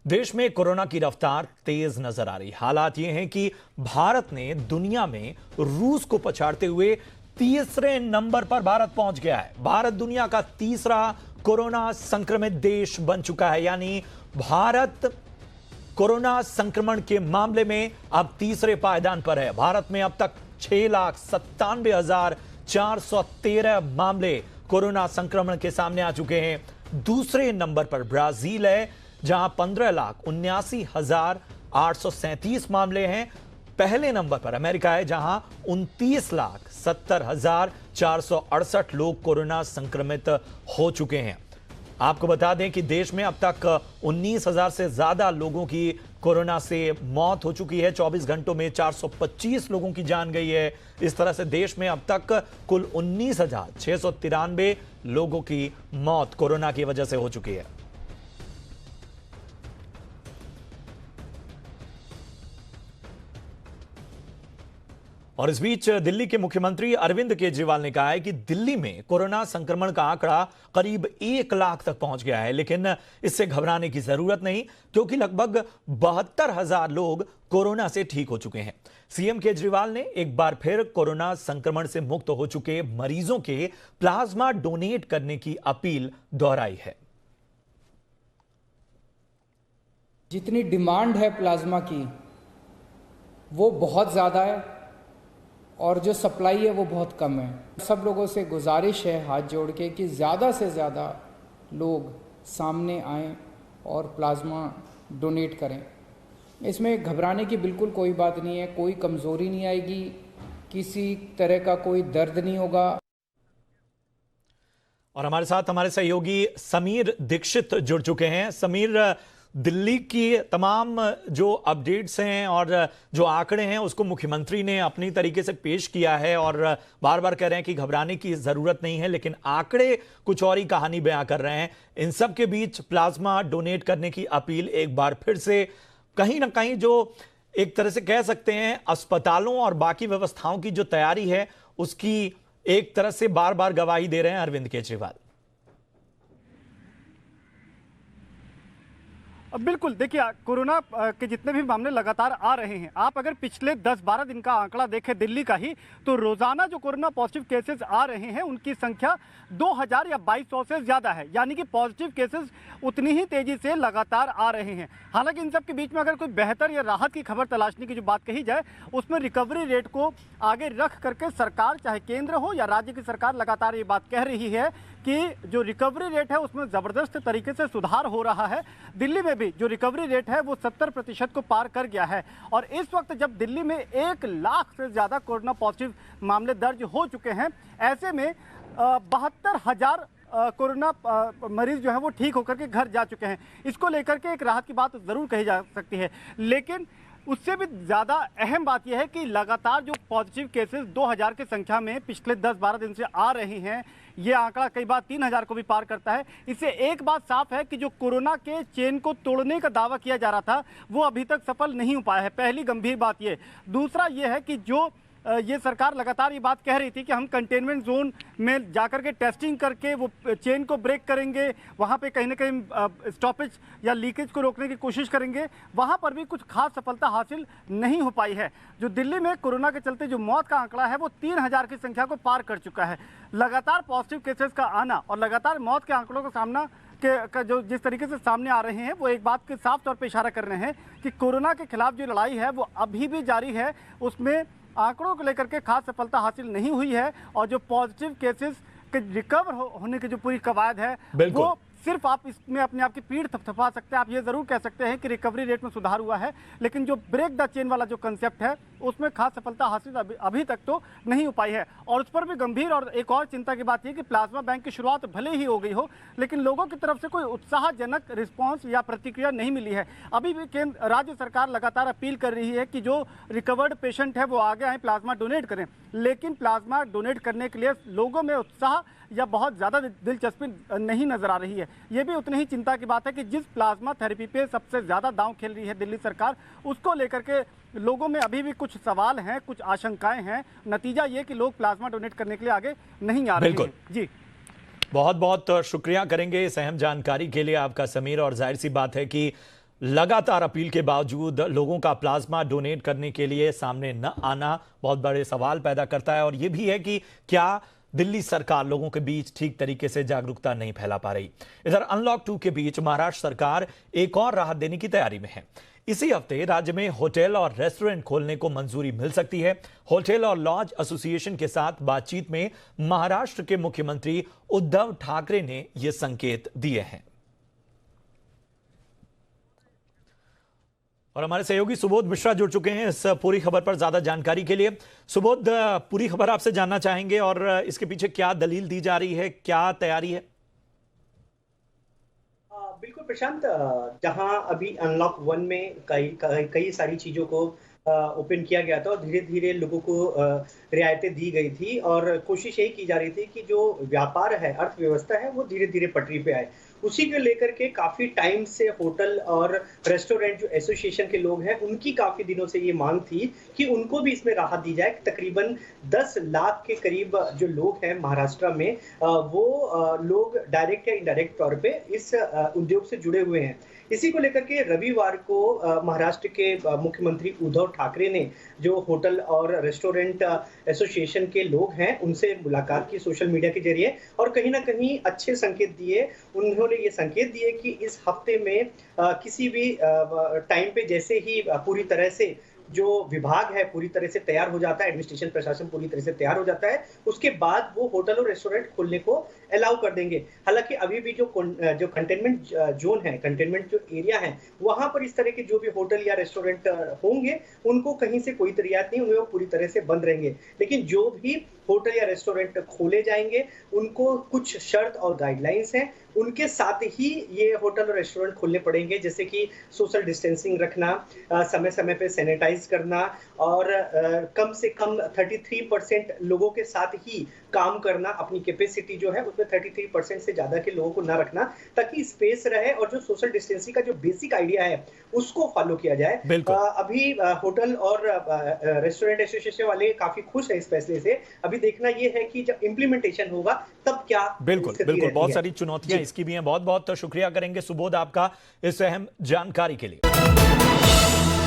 देश में कोरोना की रफ्तार तेज नजर आ रही। हालात ये हैं कि भारत ने दुनिया में रूस को पछाड़ते हुए तीसरे नंबर पर भारत पहुंच गया है। भारत दुनिया का तीसरा कोरोना संक्रमित देश बन चुका है, यानी भारत कोरोना संक्रमण के मामले में अब तीसरे पायदान पर है। भारत में अब तक 6,97,413 मामले कोरोना संक्रमण के सामने आ चुके हैं। दूसरे नंबर पर ब्राजील है, जहां 15,79,837 मामले हैं। पहले नंबर पर अमेरिका है, जहां 29,70,468 लोग कोरोना संक्रमित हो चुके हैं। आपको बता दें कि देश में अब तक 19,000 से ज्यादा लोगों की कोरोना से मौत हो चुकी है। 24 घंटों में 425 लोगों की जान गई है। इस तरह से देश में अब तक कुल 19,693 लोगों की मौत कोरोना की वजह से हो चुकी है। और इस बीच दिल्ली के मुख्यमंत्री अरविंद केजरीवाल ने कहा है कि दिल्ली में कोरोना संक्रमण का आंकड़ा करीब 1 लाख तक पहुंच गया है, लेकिन इससे घबराने की जरूरत नहीं, क्योंकि लगभग 72,000 लोग कोरोना से ठीक हो चुके हैं। सीएम केजरीवाल ने एक बार फिर कोरोना संक्रमण से मुक्त हो चुके मरीजों के प्लाज्मा डोनेट करने की अपील दोहराई है। जितनी डिमांड है प्लाज्मा की वो बहुत ज्यादा है और जो सप्लाई है वो बहुत कम है। सब लोगों से गुजारिश है हाथ जोड़ के कि ज़्यादा से ज़्यादा लोग सामने आएं और प्लाज्मा डोनेट करें। इसमें घबराने की बिल्कुल कोई बात नहीं है, कोई कमज़ोरी नहीं आएगी, किसी तरह का कोई दर्द नहीं होगा। और हमारे साथ हमारे सहयोगी समीर दीक्षित जुड़ चुके हैं। समीर, दिल्ली की तमाम जो अपडेट्स हैं और जो आंकड़े हैं उसको मुख्यमंत्री ने अपनी तरीके से पेश किया है और बार बार कह रहे हैं कि घबराने की जरूरत नहीं है, लेकिन आंकड़े कुछ और ही कहानी बयां कर रहे हैं। इन सब के बीच प्लाज्मा डोनेट करने की अपील एक बार फिर से कहीं ना कहीं जो एक तरह से कह सकते हैं अस्पतालों और बाकी व्यवस्थाओं की जो तैयारी है उसकी एक तरह से बार बार गवाही दे रहे हैं अरविंद केजरीवाल। बिल्कुल, देखिए कोरोना के जितने भी मामले लगातार आ रहे हैं, आप अगर पिछले 10-12 दिन का आंकड़ा देखें दिल्ली का ही, तो रोजाना जो कोरोना पॉजिटिव केसेस आ रहे हैं उनकी संख्या 2,000 या 2,200 से ज़्यादा है, यानी कि पॉजिटिव केसेस उतनी ही तेजी से लगातार आ रहे हैं। हालांकि इन सब के बीच में अगर कोई बेहतर या राहत की खबर तलाशने की जो बात कही जाए, उसमें रिकवरी रेट को आगे रख करके सरकार, चाहे केंद्र हो या राज्य की सरकार, लगातार ये बात कह रही है कि जो रिकवरी रेट है उसमें ज़बरदस्त तरीके से सुधार हो रहा है। दिल्ली में भी जो रिकवरी रेट है वो 70% को पार कर गया है। और इस वक्त जब दिल्ली में 1 लाख से ज़्यादा कोरोना पॉजिटिव मामले दर्ज हो चुके हैं, ऐसे में 72,000 कोरोना मरीज जो है वो ठीक होकर के घर जा चुके हैं। इसको लेकर के एक राहत की बात ज़रूर कही जा सकती है, लेकिन उससे भी ज़्यादा अहम बात यह है कि लगातार जो पॉजिटिव केसेस 2,000 की संख्या में पिछले 10-12 दिन से आ रहे हैं, ये आंकड़ा कई बार 3,000 को भी पार करता है। इससे एक बात साफ है कि जो कोरोना के चेन को तोड़ने का दावा किया जा रहा था वो अभी तक सफल नहीं हो पाया है। पहली गंभीर बात ये। दूसरा ये है कि जो ये सरकार लगातार ये बात कह रही थी कि हम कंटेनमेंट जोन में जाकर के टेस्टिंग करके वो चेन को ब्रेक करेंगे, वहाँ पे कहीं ना कहीं स्टॉपेज या लीकेज को रोकने की कोशिश करेंगे, वहाँ पर भी कुछ खास सफलता हासिल नहीं हो पाई है। जो दिल्ली में कोरोना के चलते जो मौत का आंकड़ा है वो 3,000 की संख्या को पार कर चुका है। लगातार पॉजिटिव केसेस का आना और लगातार मौत के आंकड़ों का सामना के जो जिस तरीके से सामने आ रहे हैं वो एक बात के साफ तौर पर इशारा कर रहे हैं कि कोरोना के खिलाफ जो लड़ाई है वो अभी भी जारी है। उसमें आंकड़ों को लेकर के खास सफलता हासिल नहीं हुई है और जो पॉजिटिव केसेस के रिकवर होने की जो पूरी कवायद है वो सिर्फ आप इसमें अपने आप की पीठ थपथपा सकते हैं। आप ये जरूर कह सकते हैं कि रिकवरी रेट में सुधार हुआ है, लेकिन जो ब्रेक द चेन वाला जो कंसेप्ट है उसमें खास सफलता हासिल अभी तक तो नहीं हो पाई है। और उस पर भी गंभीर और एक और चिंता की बात यह कि प्लाज्मा बैंक की शुरुआत भले ही हो गई हो, लेकिन लोगों की तरफ से कोई उत्साहजनक रिस्पॉन्स या प्रतिक्रिया नहीं मिली है। अभी भी केंद्र राज्य सरकार लगातार अपील कर रही है कि जो रिकवर्ड पेशेंट है वो आगे आए, प्लाज्मा डोनेट करें, लेकिन प्लाज्मा डोनेट करने के लिए लोगों में उत्साह या बहुत ज़्यादा दिलचस्पी नहीं नजर आ रही है। ये भी उतनी ही चिंता की बात है कि जिस प्लाज्मा थेरेपी पे सबसे ज़्यादा दांव खेल रही है दिल्ली सरकार, उसको लेकर के लोगों में अभी भी कुछ सवाल हैं, कुछ आशंकाएं हैं। नतीजा ये कि लोग प्लाज्मा डोनेट करने के लिए आगे नहीं आ रहे हैं। जी, बहुत बहुत शुक्रिया करेंगे इस अहम जानकारी के लिए आपका समीर। और जाहिर सी बात है कि लगातार अपील के बावजूद लोगों का प्लाज्मा डोनेट करने के लिए सामने न आना बहुत बड़े सवाल पैदा करता है। और यह भी है कि क्या दिल्ली सरकार लोगों के बीच ठीक तरीके से जागरूकता नहीं फैला पा रही। इधर अनलॉक 2 के बीच महाराष्ट्र सरकार एक और राहत देने की तैयारी में है। इसी हफ्ते राज्य में होटल और रेस्टोरेंट खोलने को मंजूरी मिल सकती है। होटल और लॉज एसोसिएशन के साथ बातचीत में महाराष्ट्र के मुख्यमंत्री उद्धव ठाकरे ने यह संकेत दिए हैं। और हमारे सहयोगी सुबोध मिश्रा जुड़ चुके हैं इस पूरी खबर पर ज्यादा जानकारी के लिए। सुबोध, पूरी खबर आपसे जानना चाहेंगे और इसके पीछे क्या दलील दी जा रही है, क्या तैयारी है? बिल्कुल प्रशांत, जहां अभी अनलॉक 1 में कई सारी चीजों को ओपन किया गया था और धीरे धीरे लोगों को रियायतें दी गई थी और कोशिश यही की जा रही थी कि जो व्यापार है, अर्थव्यवस्था है, वो धीरे धीरे पटरी पे आए। उसी को लेकर के काफी टाइम से होटल और रेस्टोरेंट जो एसोसिएशन के लोग हैं, उनकी काफी दिनों से ये मांग थी कि उनको भी इसमें राहत दी जाए। तकरीबन 10 लाख के करीब जो लोग हैं महाराष्ट्र में, वो लोग डायरेक्ट या इनडायरेक्ट तौर पे इस उद्योग से जुड़े हुए हैं। इसी को लेकर के रविवार को महाराष्ट्र के मुख्यमंत्री उद्धव ठाकरे ने जो होटल और रेस्टोरेंट एसोसिएशन के लोग हैं उनसे मुलाकात की सोशल मीडिया के जरिए और कहीं ना कहीं अच्छे संकेत दिए। उन्होंने ये संकेत दिए कि इस हफ्ते में किसी भी टाइम पे जैसे ही पूरी तरह से जो विभाग है पूरी तरह से तैयार हो जाता है, एडमिनिस्ट्रेशन प्रशासन पूरी तरह से तैयार हो जाता है, उसके बाद वो होटल और रेस्टोरेंट खोलने को अलाउ कर देंगे। हालांकि अभी भी जो कंटेनमेंट जोन है, कंटेनमेंट जो एरिया है, वहां पर इस तरह के जो भी होटल या रेस्टोरेंट होंगे उनको कहीं से कोई रियायत नहीं, उन्हें पूरी तरह से बंद रहेंगे। लेकिन जो भी होटल या रेस्टोरेंट खोले जाएंगे उनको कुछ शर्त और गाइडलाइंस हैं, उनके साथ ही ये होटल और रेस्टोरेंट खोलने पड़ेंगे, जैसे कि सोशल डिस्टेंसिंग रखना, समय समय पे सैनिटाइज करना और कम से कम 33% लोगों के साथ ही काम करना। अपनी कैपेसिटी जो है उसमें 33% से ज्यादा के लोगों को ना रखना, ताकि स्पेस रहे और जो सोशल डिस्टेंसिंग का जो बेसिक आइडिया है उसको फॉलो किया जाए। अभी होटल और रेस्टोरेंट एसोसिएशन वाले काफी खुश है इस फैसले से। अभी देखना यह है कि जब इंप्लीमेंटेशन होगा तब क्या। बिल्कुल बहुत सारी चुनौतियां इसकी भी हैं। बहुत बहुत शुक्रिया करेंगे सुबोध आपका इस अहम जानकारी के लिए।